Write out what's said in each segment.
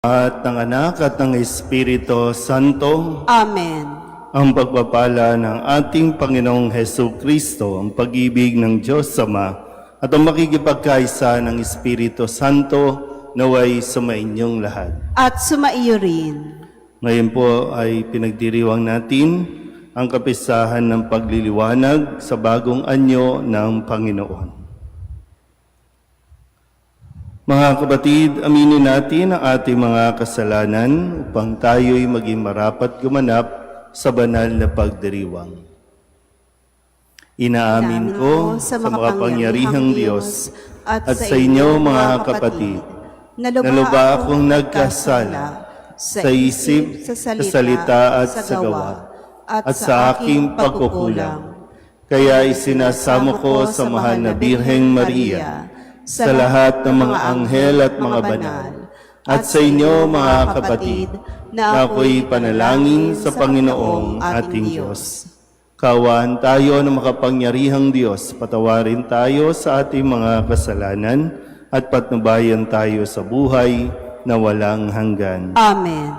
At ng Anak at ng Espiritu Santo, Amen. ang pagpapala ng ating Panginoong Hesus Kristo, ang pag-ibig ng Diyos Ama, at ang makikipagkaisa ng Espiritu Santo naway sumainyong lahat. At sumaiyo rin. Ngayon po ay pinagdiriwang natin ang kapistahan ng pagliliwanag sa bagong anyo ng Panginoon. Mga kapatid, aminin natin ang ating mga kasalanan upang tayo'y maging marapat gumanap sa banal na pagdiriwang. Inaamin ko sa makapangyarihang Diyos at sa inyo mga kapatid, na lubha akong nagkasala sa isip, sa salita at sa gawa, at sa aking pagkukulang. Kaya isinasamo ko sa mahal na Birheng Maria, sa lahat ng mga anghel at mga banal, at sa inyo mga kapatid, na ako'y panalangin sa Panginoong ating Diyos. Kaawaan tayo ng makapangyarihang Diyos, patawarin tayo sa ating mga kasalanan, at patnubayan tayo sa buhay na walang hanggan. Amen.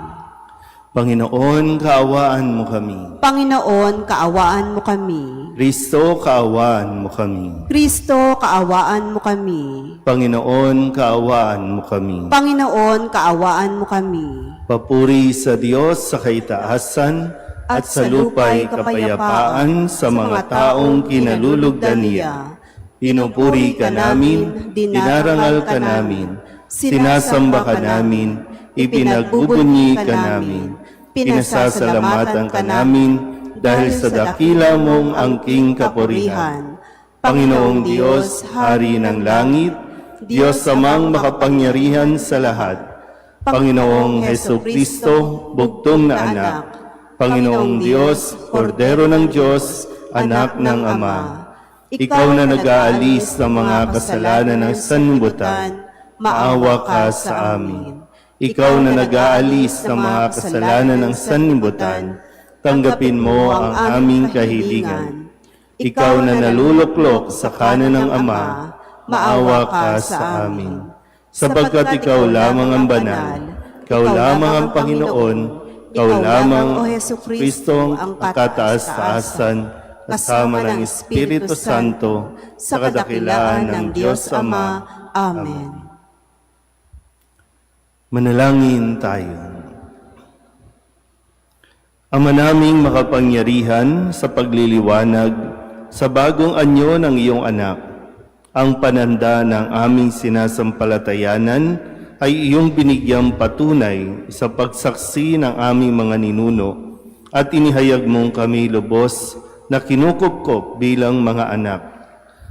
Panginoon, kaawaan mo kami. Panginoon, kaawaan mo kami. Kristo, kaawaan mo kami. Kristo, kaawaan mo kami. Panginoon, kaawaan mo kami. Panginoon, kaawaan mo kami. Papuri sa Diyos sa kaitaasan at sa lupa'y kapayapaan sa mga taong kinalulugdan niya. Pinupuri ka namin, dinarangal ka namin, sinasamba ka namin, ipinagbubunyi ka namin, pinasasalamatan ka namin dahil sa dakila mong angking kapurihan. Panginoong Diyos, Hari ng langit, Diyos amang makapangyarihan sa lahat, Panginoong Hesus Kristo, bugtong na anak, Panginoong Diyos, Kordero ng Diyos, anak ng Ama, ikaw na nag-aalis ng mga kasalanan ng sanlibutan, maawa ka sa amin. Ikaw na nag-aalis ng mga kasalanan ng sanlibutan, tanggapin mo ang aming kahilingan. Ikaw na naluluklok sa kanan ng Ama, maawa ka sa amin. Sapagkat ikaw lamang ang banal, ikaw lamang ang Panginoon, ikaw lamang o Hesus Kristo ang kataas-taasan, kasama ng Espiritu Santo, sa kadakilaan ng Diyos Ama. Amen. Manalangin tayo. Ama naming makapangyarihan sa pagliliwanag sa bagong anyo ng iyong anak, ang pananda ng aming sinasampalatayanan ay iyong binigyang patunay sa pagsaksi ng aming mga ninuno at inihayag mong kami lubos na kinukupkop bilang mga anak.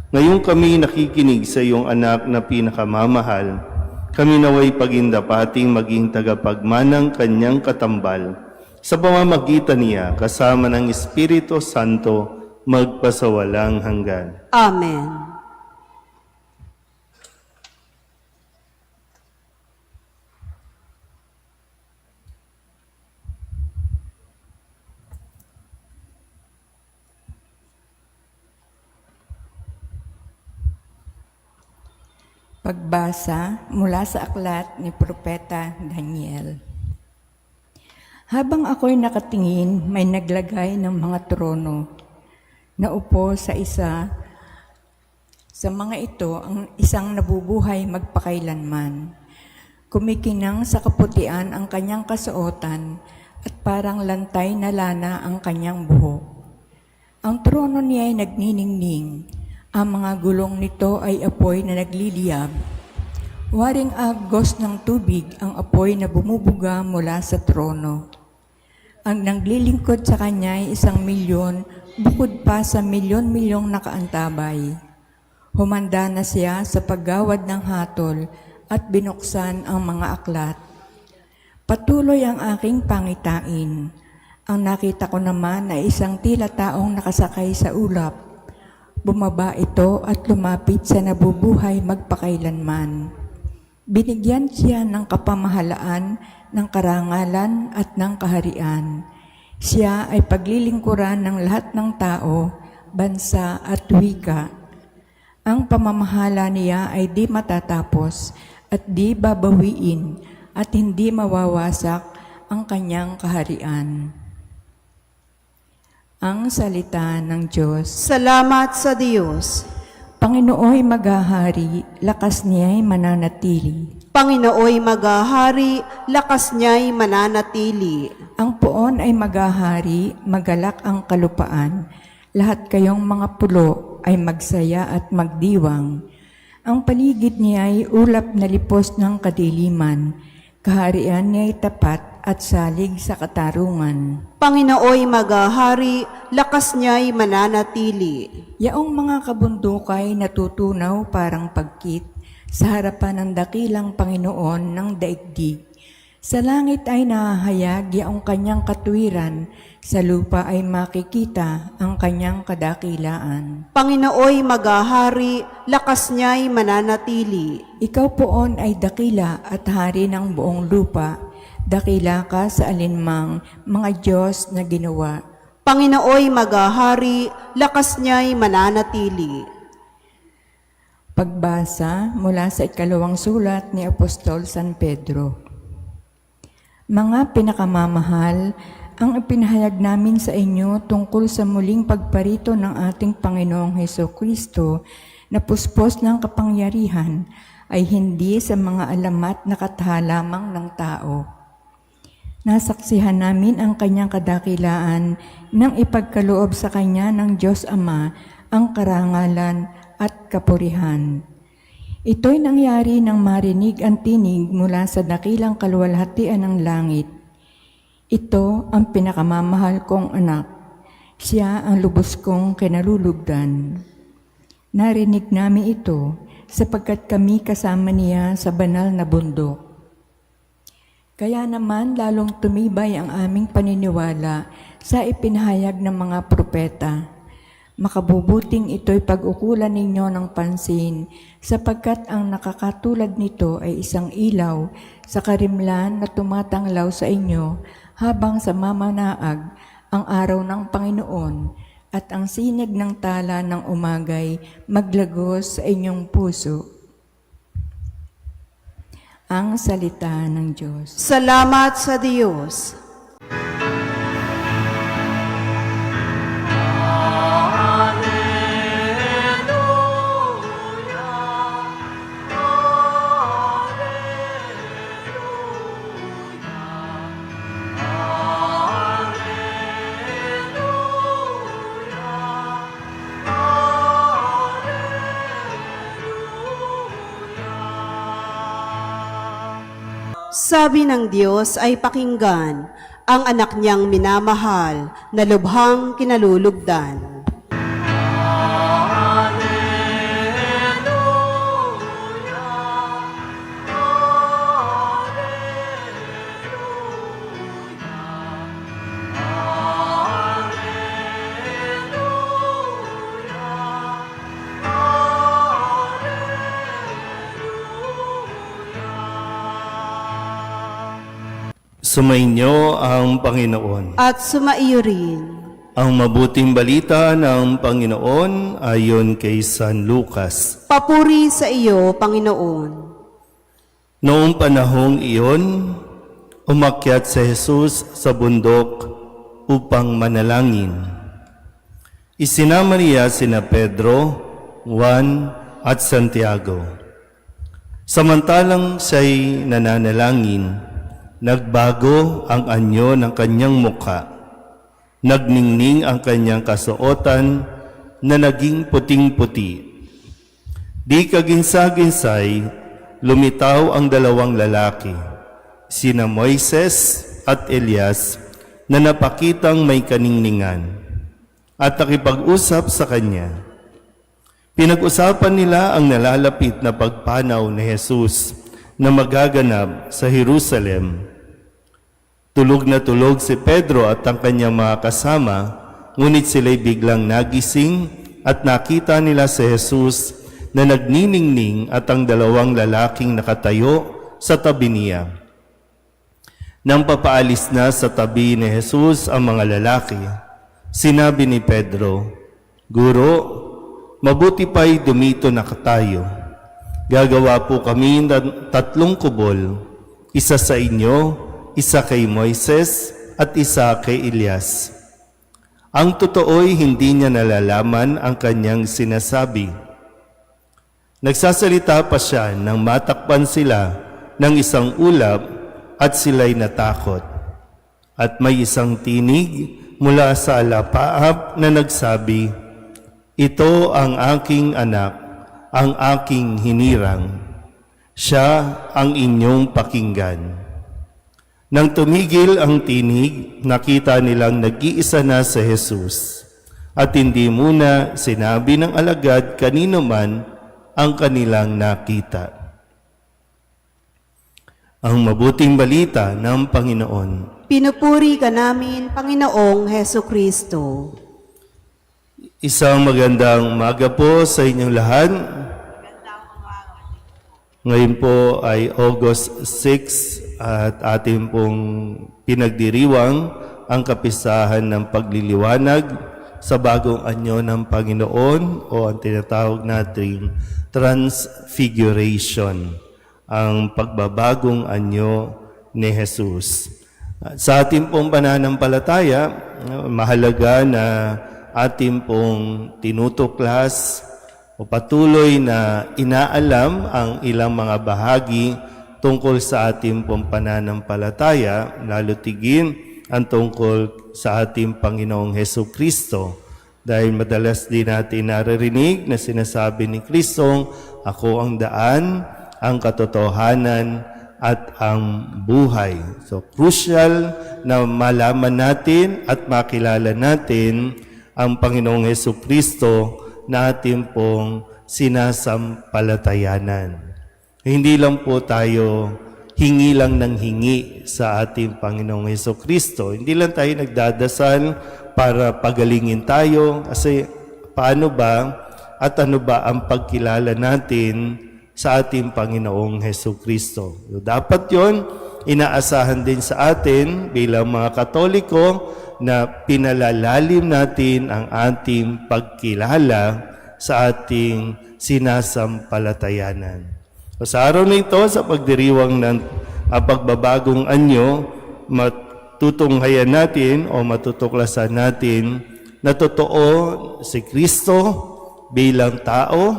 Ngayon kami nakikinig sa iyong anak na pinakamamahal. Kami naway pagindapating maging tagapagmanang kanyang katambal. Sa pamamagitan niya, kasama ng Espiritu Santo, magpasawalang hanggan. Amen. Pagbasa mula sa aklat ni Propeta Daniel. Habang ako'y nakatingin, may naglagay ng mga trono. Naupo sa isa. Sa mga ito, ang isang nabubuhay magpakailanman. Kumikinang sa kaputian ang kanyang kasuotan at parang lantay na lana ang kanyang buhok. Ang trono niya ay nagniningning. Ang mga gulong nito ay apoy na nagliliyab. Waring agos ng tubig ang apoy na bumubuga mula sa trono. Ang naglilingkod sa kanya ay 1,000,000, bukod pa sa milyon-milyong nakaantabay. Humanda na siya sa paggawad ng hatol at binuksan ang mga aklat. Patuloy ang aking pangitain. Ang nakita ko naman ay isang tila taong nakasakay sa ulap. Bumaba ito at lumapit sa nabubuhay magpakailanman. Binigyan siya ng kapamahalaan, ng karangalan at ng kaharian. Siya ay paglilingkuran ng lahat ng tao, bansa at wika. Ang pamamahala niya ay di matatapos at di babawiin at hindi mawawasak ang kanyang kaharian. Ang salita ng Diyos. Salamat sa Diyos. Panginooy maghahari, lakas niya'y mananatili. Panginooy maghahari, lakas niya'y mananatili. Ang puon ay maghahari, magalak ang kalupaan. Lahat kayong mga pulo ay magsaya at magdiwang. Ang paligid niya ay ulap na lipos ng kadiliman. Kaharian niya ay tapat at salig sa katarungan. Panginooy maghahari, lakas niya'y mananatili. Yaong mga kabundukay natutunaw parang pagkit sa harapan ng dakilang Panginoon ng daigdig. Sa langit ay nahahayag yaong kanyang katuwiran, sa lupa ay makikita ang kanyang kadakilaan. Panginooy maghahari, lakas niya'y mananatili. Ikaw poon ay dakila at hari ng buong lupa. Dakila ka sa alinmang mga Diyos na ginawa. Panginooy maghahari, lakas niya'y mananatili. Pagbasa mula sa ikalawang sulat ni Apostol San Pedro. Mga pinakamamahal, ang ipinahayag namin sa inyo tungkol sa muling pagparito ng ating Panginoong Hesukristo na puspos ng kapangyarihan ay hindi sa mga alamat na katha lamang ng tao. Nasaksihan namin ang kanyang kadakilaan nang ipagkaloob sa kanya ng Diyos Ama ang karangalan at kapurihan. Ito'y nangyari nang marinig ang tinig mula sa dakilang kaluwalhatian ng langit. Ito ang pinakamamahal kong anak. Siya ang lubos kong kinalulugdan. Narinig namin ito sapagkat kami kasama niya sa banal na bundok. Kaya naman lalong tumibay ang aming paniniwala sa ipinahayag ng mga propeta. Makabubuting ito'y pag-ukulan ninyo ng pansin sapagkat ang nakakatulad nito ay isang ilaw sa karimlan na tumatanglaw sa inyo habang sa mamanaag ang araw ng Panginoon at ang sinig ng tala ng umagay maglagos sa inyong puso. Ang salita ng Diyos. Salamat sa Diyos. Sabi ng Diyos ay pakinggan ang anak niyang minamahal na lubhang kinalulugdan. Sumainyo ang Panginoon. At sumaiyo rin. Ang mabuting balita ng Panginoon ayon kay San Lucas. Papuri sa iyo, Panginoon. Noong panahong iyon, umakyat si Jesus sa bundok upang manalangin. Isinama niya sina Pedro, Juan at Santiago. Samantalang siya'y nananalangin, nagbago ang anyo ng kanyang mukha. Nagningning ang kanyang kasuotan na naging puting-puti. Di kaginsa-ginsay, lumitaw ang dalawang lalaki, sina Moises at Elias, na napakitang may kaningningan at nakipag-usap sa kanya. Pinag-usapan nila ang nalalapit na pagpanaw ni Jesus na magaganap sa Jerusalem. Tulog na tulog si Pedro at ang kanyang mga kasama, ngunit sila'y biglang nagising at nakita nila si Jesus na nagniningning at ang dalawang lalaking nakatayo sa tabi niya. Nang papaalis na sa tabi ni Jesus ang mga lalaki, sinabi ni Pedro, "Guro, mabuti pa'y dumito na tayo. Gagawa po kami ng 3 kubol, Isa sa inyo, isa kay Moises, at isa kay Elias. Ang totoo'y hindi niya nalalaman ang kanyang sinasabi. Nagsasalita pa siya nang matakpan sila ng isang ulap at sila'y natakot. At may isang tinig mula sa alapaap na nagsabi, "Ito ang aking anak, ang aking hinirang. Siya ang inyong pakinggan." Nang tumigil ang tinig, nakita nilang nag-iisa na si Jesus. At hindi muna sinabi ng alagad kanino man ang kanilang nakita. Ang mabuting balita ng Panginoon. Pinupuri ka namin, Panginoong Heso Kristo. Isang magandang umaga po sa inyong lahat. Ngayon po ay August 6 at ating pong pinagdiriwang ang kapistahan ng pagliliwanag sa bagong anyo ng Panginoon o ang tinatawag nating Transfiguration, ang pagbabagong anyo ni Jesus. Sa ating pong pananampalataya, mahalaga na ating pong tinutuklas o patuloy na inaalam ang ilang mga bahagi tungkol sa ating pong pananampalataya, lalo tigin ang tungkol sa ating Panginoong Heso Kristo. Dahil madalas din natin naririnig na sinasabi ni Kristo, "Ako ang daan, ang katotohanan, at ang buhay." So, crucial na malaman natin at makilala natin ang Panginoong Heso Kristo na ating pong sinasampalatayanan. Hindi lang po tayo hingi lang ng hingi sa ating Panginoong Heso Kristo. Hindi lang tayo nagdadasal para pagalingin tayo kasi paano ba at ano ba ang pagkilala natin sa ating Panginoong Heso Kristo. Dapat yon inaasahan din sa atin bilang mga Katoliko na pinalalalim natin ang ating pagkilala sa ating sinasampalatayanan. So, sa araw na ito, sa pagdiriwang ng pagbabagong anyo, matutunghayan natin o matutuklasan natin na totoo si Kristo bilang tao,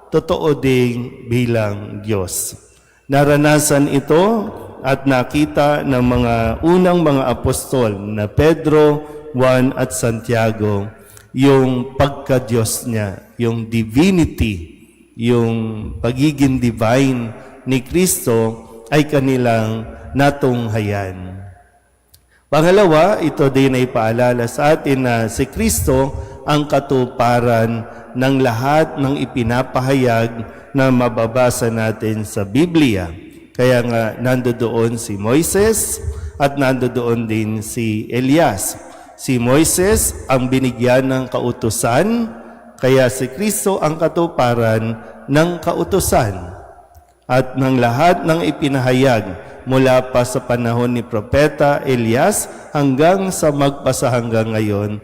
totoo ding bilang Diyos. Naranasan ito at nakita ng mga unang mga apostol na Pedro, Juan at Santiago, yung pagka-Diyos niya, yung divinity, yung pagiging divine ni Kristo ay kanilang natunghayan. Pangalawa, ito din ay paalala sa atin na si Kristo ang katuparan ng lahat ng ipinapahayag na mababasa natin sa Biblia. Kaya nga nandoon si Moises at nandoon din si Elias. Si Moises ang binigyan ng kautusan, kaya si Kristo ang katuparan ng kautusan. At ng lahat ng ipinahayag mula pa sa panahon ni Propeta Elias hanggang sa magpasa hanggang ngayon,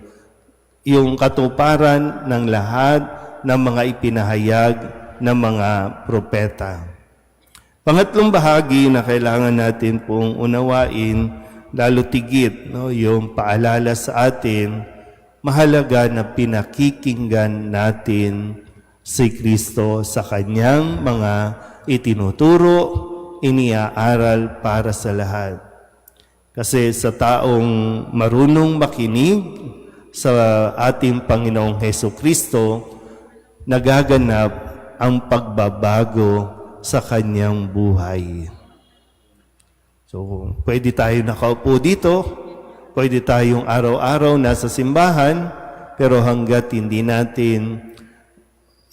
yung katuparan ng lahat ng mga ipinahayag ng mga propeta. Pangatlong bahagi na kailangan natin pong unawain, lalo tigit, yung paalala sa atin, mahalaga na pinakikinggan natin si Kristo sa kanyang mga itinuturo, iniaaral para sa lahat. Kasi sa taong marunong makinig sa ating Panginoong Heso Kristo, nagaganap ang pagbabago sa kanyang buhay. So, pwede tayo nakaupo dito, pwede tayong araw-araw nasa simbahan, pero hanggat hindi natin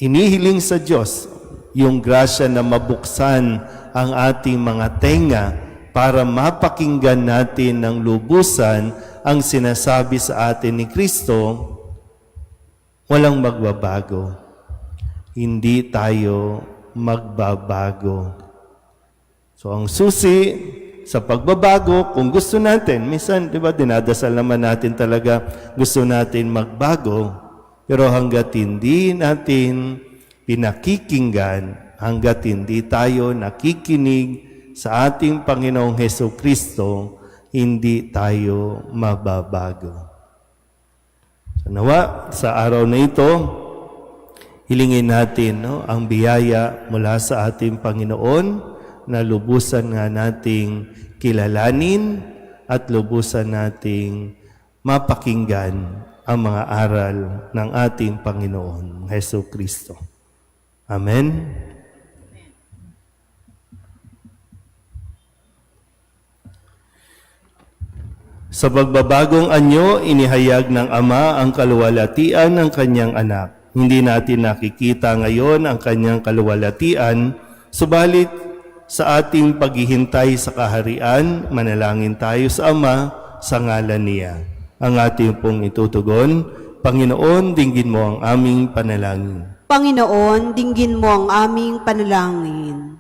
inihiling sa Diyos yung grasya na mabuksan ang ating mga tenga para mapakinggan natin ng lubusan ang sinasabi sa atin ni Kristo, walang magbabago. Hindi tayo magbabago. So ang susi sa pagbabago, kung gusto natin, minsan, di ba, dinadasal naman natin talaga, gusto natin magbago, pero hanggat hindi natin pinakikinggan, hanggat hindi tayo nakikinig sa ating Panginoong Heso Kristo, hindi tayo mababago. So, nawa, sa araw na ito, hilingin natin ang biyaya mula sa ating Panginoon na lubusan nga nating kilalanin at lubusan nating mapakinggan ang mga aral ng ating Panginoon, Heso Kristo. Amen. Sa pagbabagong anyo, inihayag ng Ama ang kaluwalhatian ng kanyang anak. Hindi natin nakikita ngayon ang kanyang kaluwalhatian, subalit sa ating paghihintay sa kaharian, manalangin tayo sa Ama sa ngalan niya. Ang ating pong itutugon, Panginoon, dinggin mo ang aming panalangin. Panginoon, dinggin mo ang aming panalangin.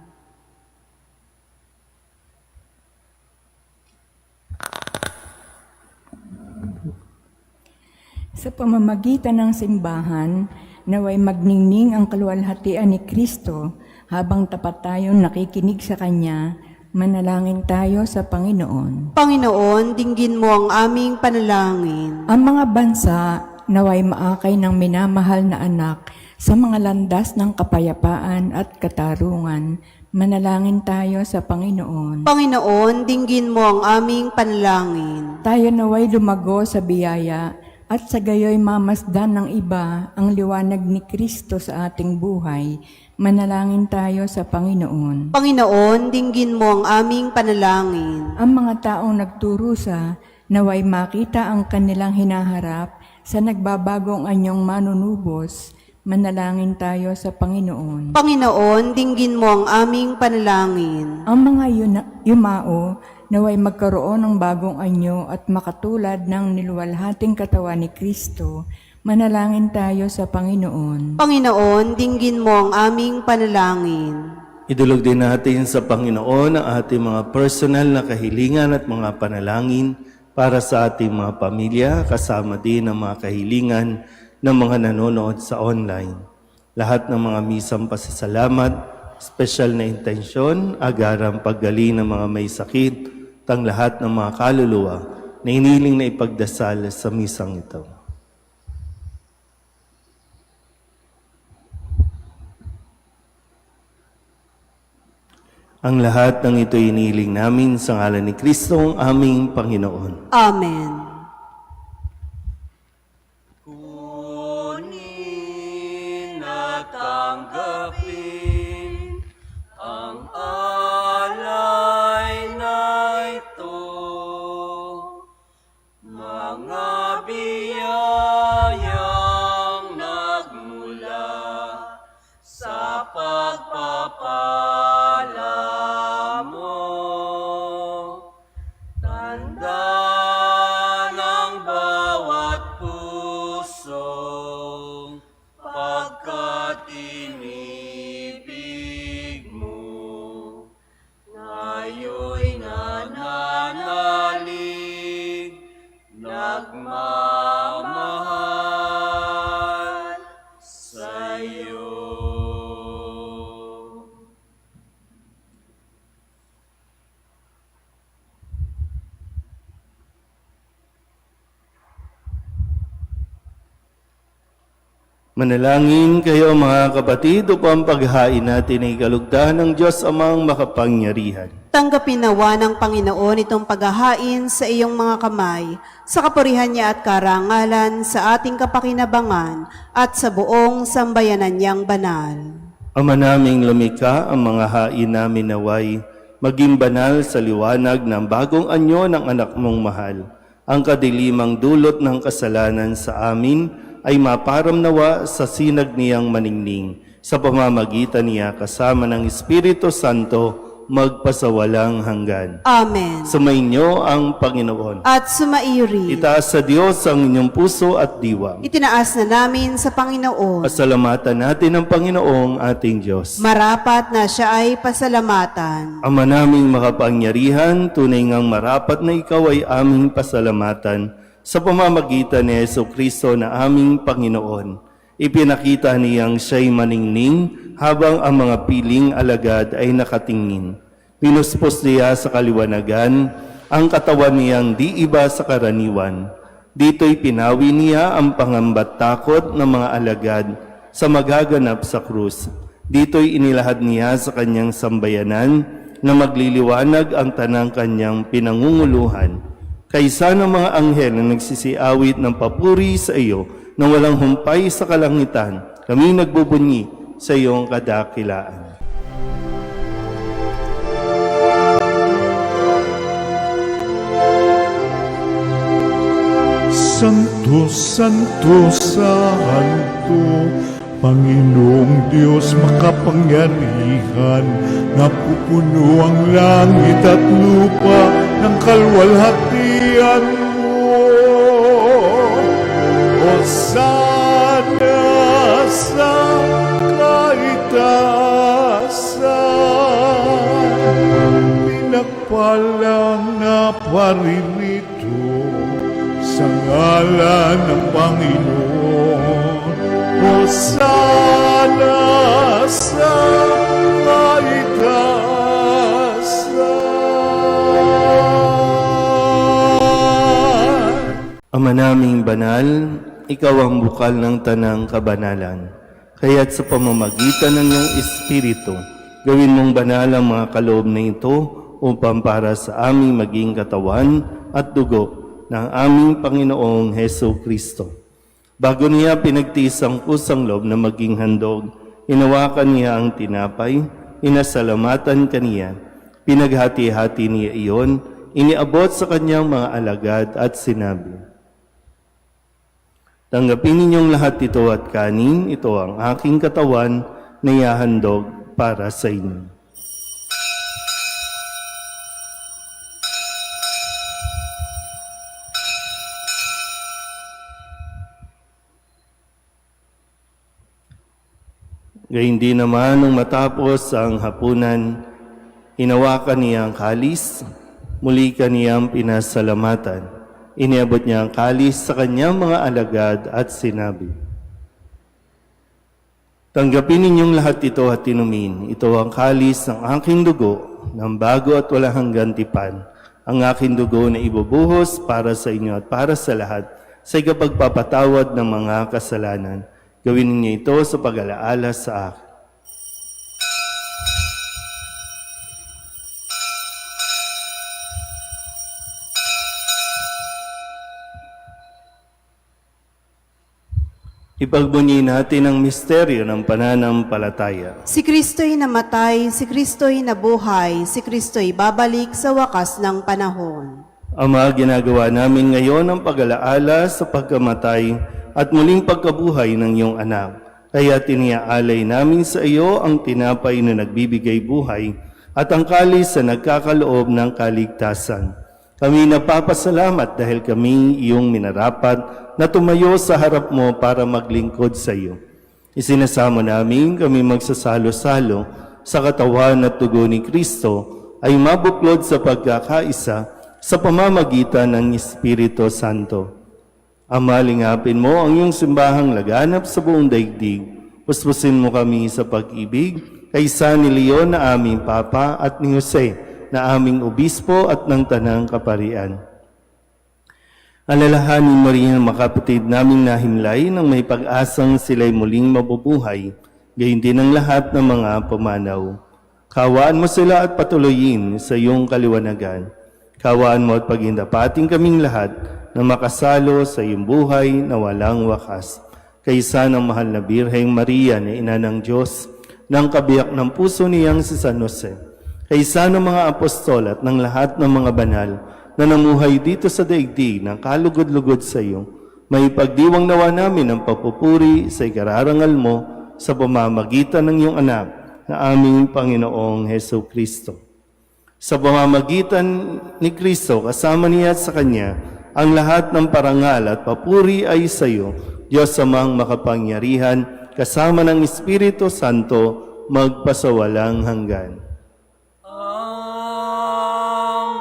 Sa pamamagitan ng simbahan, naway magningning ang kaluwalhatian ni Kristo habang tapat tayong nakikinig sa Kanya, manalangin tayo sa Panginoon. Panginoon, dinggin mo ang aming panalangin. Ang mga bansa naway maakay ng minamahal na anak sa mga landas ng kapayapaan at katarungan, manalangin tayo sa Panginoon. Panginoon, dinggin mo ang aming panalangin. Tayo naway lumago sa biyaya at sa gayoy mamasdan ng iba ang liwanag ni Kristo sa ating buhay, manalangin tayo sa Panginoon. Panginoon, dinggin mo ang aming panalangin. Ang mga taong nagturusa, naway makita ang kanilang hinaharap sa nagbabagong anyong manunubos, manalangin tayo sa Panginoon. Panginoon, dinggin mo ang aming panalangin. Ang mga yumao, naway magkaroon ng bagong anyo at makatulad ng niluwalhating katawan ni Kristo, manalangin tayo sa Panginoon. Panginoon, dinggin mo ang aming panalangin. Idulog din natin sa Panginoon ang ating mga personal na kahilingan at mga panalangin para sa ating mga pamilya, kasama din ang mga kahilingan ng mga nanonood sa online. Lahat ng mga misang pasasalamat, special na intensyon, agarang paggaling ng mga may sakit, tang lahat ng mga kaluluwa na hiniling na ipagdasal sa misang ito. Ang lahat ng ito hiniling namin sa ngalan ni Kristo, ang aming Panginoon. Amen. Kunin at tanggapin ang alay na ito, mga biyayang nagmula sa pagpapala mo. Tanda ng bawat pusong pagkat inibig mo, ngayoy nananalig, nagmamahal sa'yo. Manalangin kayo mga kapatid upang paghain natin ay kalugdan ng Diyos Amang makapangyarihan. Tanggapin nawa ng Panginoon itong paghahain sa iyong mga kamay, sa kapurihan niya at karangalan, sa ating kapakinabangan, at sa buong sambayanan niyang banal. Ama naming lumikha, ang mga hain namin naway, maging banal sa liwanag ng bagong anyo ng anak mong mahal. Ang kadilimang dulot ng kasalanan sa amin ay maparam nawa sa sinag niyang maningning, sa pamamagitan niya kasama ng Espiritu Santo, magpasawalang hanggan. Amen. Sumainyo ang Panginoon. At sumairi. Itaas sa Diyos ang inyong puso at diwa. Itinaas na namin sa Panginoon. Pasalamatan natin ang Panginoong ating Diyos. Marapat na siya ay pasalamatan. Ama naming makapangyarihan, tunay ngang marapat na ikaw ay aming pasalamatan sa pamamagitan ni Jesucristo na aming Panginoon. Ipinakita niyang siya'y maningning habang ang mga piling alagad ay nakatingin. Pinuspos niya sa kaliwanagan ang katawan niyang di iba sa karaniwan. Dito'y pinawi niya ang pangamba't takot ng mga alagad sa magaganap sa krus. Dito'y inilahad niya sa kanyang sambayanan na magliliwanag ang tanang kanyang pinangunguluhan. Kaysa ng mga anghel na nagsisiawit ng papuri sa iyo na walang humpay sa kalangitan, kami nagbubunyi sa iyong kadakilaan. Santo, Santo, Santo, Panginoong Diyos makapangyarihan, napupuno ang langit at lupa ng kalwalhatian mo. Hosana sa kaitaasan, pinagpalang na paririto sa ngalan ng Panginoon. Hosana sa kaitaasan. Ama naming banal, ikaw ang bukal ng tanang kabanalan. Kaya't sa pamamagitan ng iyong Espiritu, gawin mong banal ang mga kaloob na ito upang para sa aming maging katawan at dugo ng aming Panginoong Heso Kristo. Bago niya pinagtiis ang kusang loob na maging handog, inawakan niya ang tinapay, inasalamatan kaniya, pinaghati-hati niya iyon, iniabot sa kanyang mga alagad at sinabi, "Tanggapin ninyong lahat ito at kanin, ito ang aking katawan na ihahandog para sa inyo." Gayun din naman nung matapos ang hapunan, hinawakan niya ang kalis, muli kaniyang pinasalamatan. Iniabot niya ang kalis sa kanyang mga alagad at sinabi, "Tanggapin ninyong lahat ito at inumin. Ito ang kalis ng aking dugo, ng bago at walang hanggang tipan. Ang aking dugo na ibubuhos para sa inyo at para sa lahat sa ikapagpapatawad ng mga kasalanan. Gawin ninyo ito sa pag-alaala sa akin." Ipagbunyi natin ang misteryo ng pananampalataya. Si Kristo'y namatay, si Kristo'y nabuhay, si Kristo'y babalik sa wakas ng panahon. Ama, ginagawa namin ngayon ang pag-alaala sa pagkamatay at muling pagkabuhay ng iyong anak. Kaya tiniaalay namin sa iyo ang tinapay na nagbibigay buhay at ang kalis na nagkakaloob ng kaligtasan. Kami napapasalamat dahil kami iyong minarapat na tumayo sa harap mo para maglingkod sa iyo. Isinasamo namin kami magsasalo-salo sa katawan at dugo ni Kristo ay mabuklod sa pagkakaisa sa pamamagitan ng Espiritu Santo. Ama, lingapin mo ang iyong simbahang laganap sa buong daigdig. Puspusin mo kami sa pag-ibig kaysa ni Leon na aming Papa at ni Jose na aming Obispo at ng Tanang Kaparian. Alalahanin mo rin ang makapatid naming nahimlay nang may pag-asang sila'y muling mabubuhay, gayon din ang lahat ng mga pumanaw. Kawaan mo sila at patuloyin sa iyong kaliwanagan. Kawaan mo at pagindapating kaming lahat na makasalo sa iyong buhay na walang wakas. Kaysa ng mahal na Birheng Maria na Ina ng Diyos, ng kabiyak ng puso niyang si San Jose, kaysa ng mga apostol at ng lahat ng mga banal na namuhay dito sa daigdig ng kalugod-lugod sa iyo, may pagdiwang nawa namin ang papupuri sa ikararangal mo sa pamamagitan ng iyong anak na aming Panginoong Heso Kristo. Sa pamamagitan ni Kristo, kasama niya at sa Kanya, ang lahat ng parangal at papuri ay sa iyo, Diyos amang makapangyarihan, kasama ng Espiritu Santo, magpasawalang hanggan.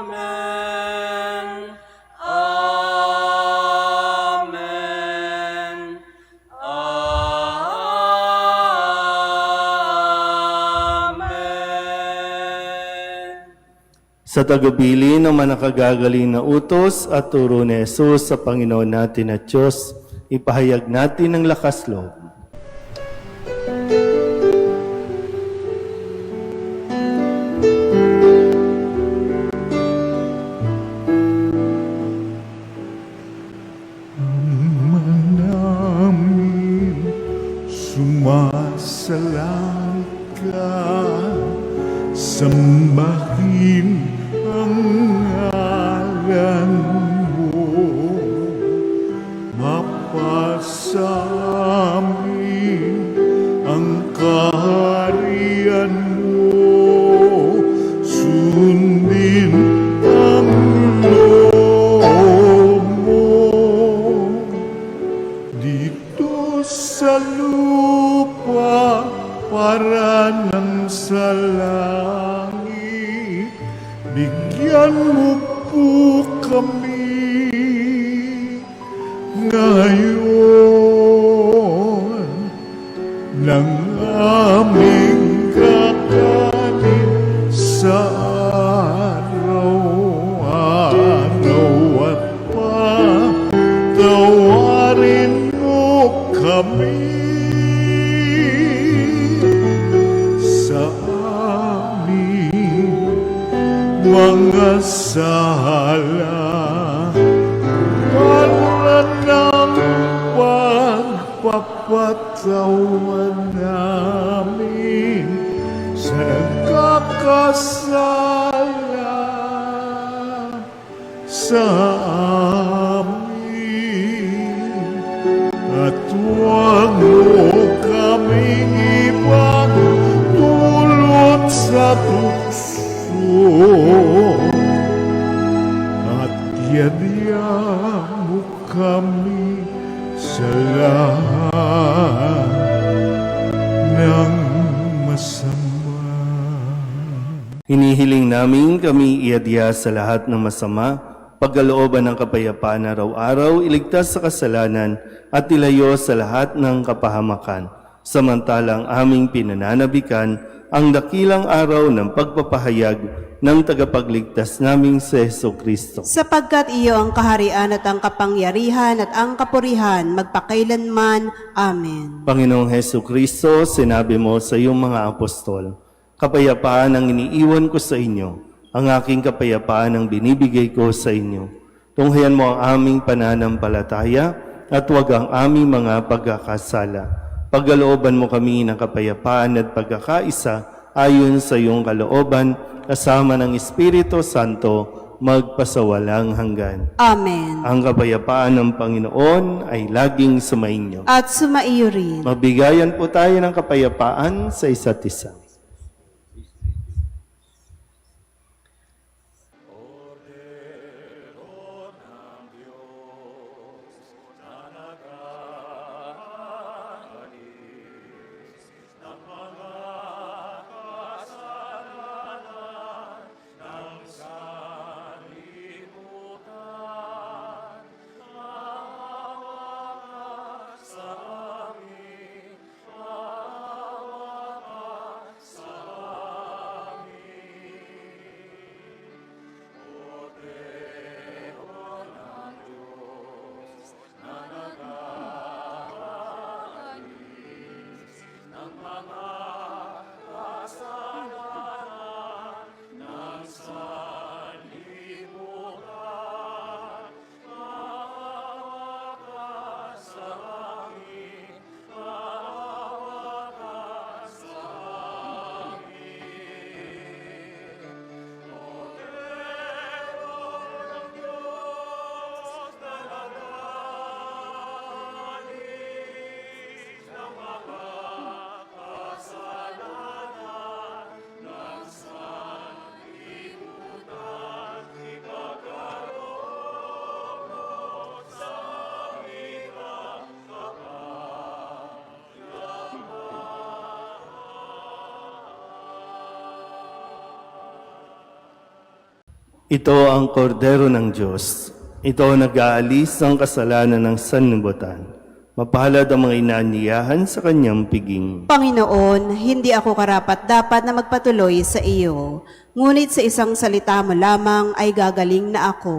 Amen. Amen. Amen. Sa tagubilin ng manakagagaling na utos at turo ni Jesus sa Panginoon natin at Diyos, ipahayag natin ang lakas loob. namin sumasalang ka, sambahin ang ngalan mo, mapasa amin ang kaharian mo, sundin ang loob mo dito sa lupa para nang sa langit. Bigyan mo po kami ngayon ng aming kakanin sa araw-araw at patawarin mo kami sa aming mga sala para ng pagpapatawan namin sa nagkakasala sa amin. At huwag mo kaming ipagdulot sa tukso, at yadya mo kami sa lahat ng masama. Hinihiling namin kami iadya sa lahat ng masama, pagkalooban ng kapayapaan araw-araw, iligtas sa kasalanan at ilayo sa lahat ng kapahamakan. Samantalang aming pinananabikan ang dakilang araw ng pagpapahayag ng tagapagligtas naming si Jesucristo. Sapagkat iyo ang kaharian at ang kapangyarihan at ang kapurihan magpakailanman. Amen. Panginoong Jesucristo, sinabi mo sa iyong mga apostol, kapayapaan ang iniiwan ko sa inyo, ang aking kapayapaan ang binibigay ko sa inyo. Tunghayan mo ang aming pananampalataya at huwag ang aming mga pagkakasala. Pagkalooban mo kami ng kapayapaan at pagkakaisa ayon sa iyong kalooban, kasama ng Espiritu Santo, magpasawalang hanggan. Amen. Ang kapayapaan ng Panginoon ay laging sumainyo. At sumaiyo rin. Mabigayan po tayo ng kapayapaan sa isa't isa. Ito ang kordero ng Diyos. Ito ang nag-aalis ng kasalanan ng sanlibutan. Mapalad ang mga inaanyayahan sa kanyang piging. Panginoon, hindi ako karapat-dapat na magpatuloy sa iyo, ngunit sa isang salita mo lamang ay gagaling na ako.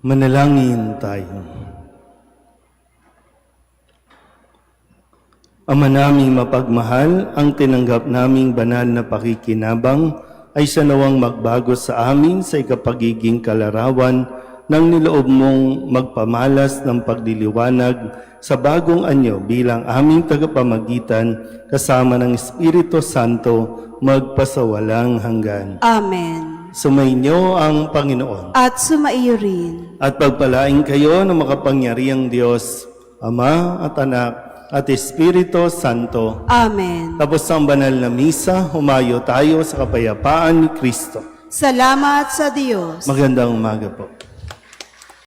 Manalangin tayo. Ama naming mapagmahal, ang tinanggap naming banal na pakikinabang ay sa nawang magbago sa amin sa ikapagiging kalarawan ng niloob mong magpamalas ng pagliliwanag sa bagong anyo bilang aming tagapamagitan kasama ng Espiritu Santo magpasawalang hanggan. Amen. Sumainyo ang Panginoon. At sumaiyo rin. At pagpalain kayo ng makapangyarihang Diyos, Ama at Anak at Espiritu Santo. Amen. Tapos ang banal na misa, humayo tayo sa kapayapaan ni Kristo. Salamat sa Diyos. Magandang umaga po.